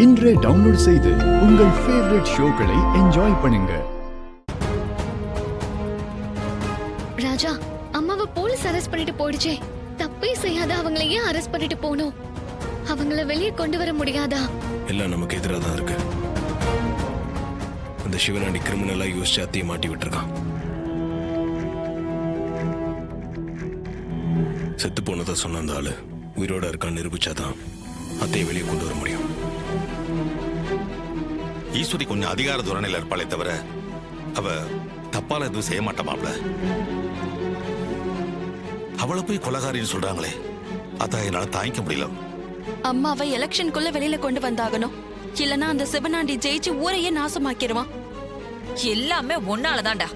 இன்றே டவுன்லோட் செய்து உங்கள் ஃபேவரட் ஷோக்களை என்ஜாய் பண்ணுங்க. ராஜா, அம்மாவை போலீஸ் அரெஸ்ட் பண்ணிட்டு போயிடுச்சே. தப்பே செய்யாத அவங்கள ஏன் அரெஸ்ட் பண்ணிட்டு போகணும்? அவங்கள வெளியே கொண்டு வர முடியாதா? எல்லாம் நமக்கு எதிராக தான் இருக்கு. அந்த சிவனாண்டி கிரிமினலா யோசிச்சு அத்தையை மாட்டி விட்டுருக்கான். செத்து போனதா சொன்ன அந்த ஆளு உயிரோட இருக்கான்னு நிரூபிச்சாதான் அத்தையை வெளியே கொண்டு வர முடியும். ஈஸ்வரி கொஞ்சம் அதிகார துரணையில் இருப்பாளே தவிர அவ தப்பால எதுவும் செய்ய மாட்டாமாப்ல. அவளை போய் கொலகாரின்னு சொல்றாங்களே, அதான் என்னால தாங்கிக்க முடியல. அம்மாவை எலெக்ஷனுக்குள்ள வெளியில கொண்டு வந்தாகணும். இல்லனா அந்த சிவனாண்டி ஜெயிச்சு ஊரையே நாசமாக்கிடுவான். எல்லாமே ஒன்னாலதான்டா.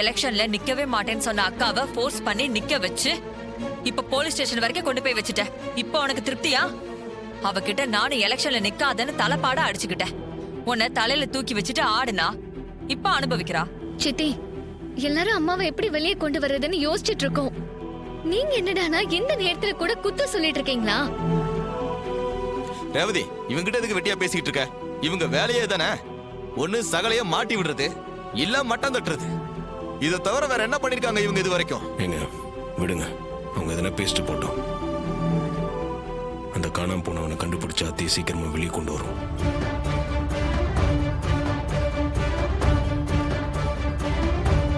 எலெக்ஷன்ல நிக்கவே மாட்டேன்னு சொன்ன அக்காவை ஃபோர்ஸ் பண்ணி நிக்க வச்சு இப்ப போலீஸ் ஸ்டேஷன் வரைக்கும் கொண்டு போய் வச்சுட்ட. இப்ப உனக்கு திருப்தியா? அவகிட்ட நானும் எலெக்ஷன்ல நிக்காதன்னு தலைப்பாடா அடிச்சுக்கிட்டேன். உன்னை தலையில தூக்கி வச்சுட்டு ஆடுனா இப்ப அனுபவிக்கிறா. சித்தி, எல்லாரும் அம்மாவை எப்படி வெளியே கொண்டு வர்றதுன்னு யோசிச்சுட்டு இருக்கோம். நீங்க என்னடானா எந்த நேரத்துல கூட குத்த சொல்லிட்டு இருக்கீங்களா? ரேவதி, இவங்கிட்ட எதுக்கு வெட்டியா பேசிக்கிட்டு இருக்க? இவங்க வேலையே தானே. ஒண்ணு சகலைய மாட்டி விடுறது, இல்ல மட்டம் தட்டுறது. இதை தவிர வேற என்ன பண்ணிருக்காங்க இவங்க இது வரைக்கும்? ஏங்க விடுங்க, அவங்க எதனா பேசிட்டு போட்டோம். அந்த காணாம போனவனை கண்டுபிடிச்சா அத்தையை சீக்கிரமா வெளியே கொண்டு வரும்.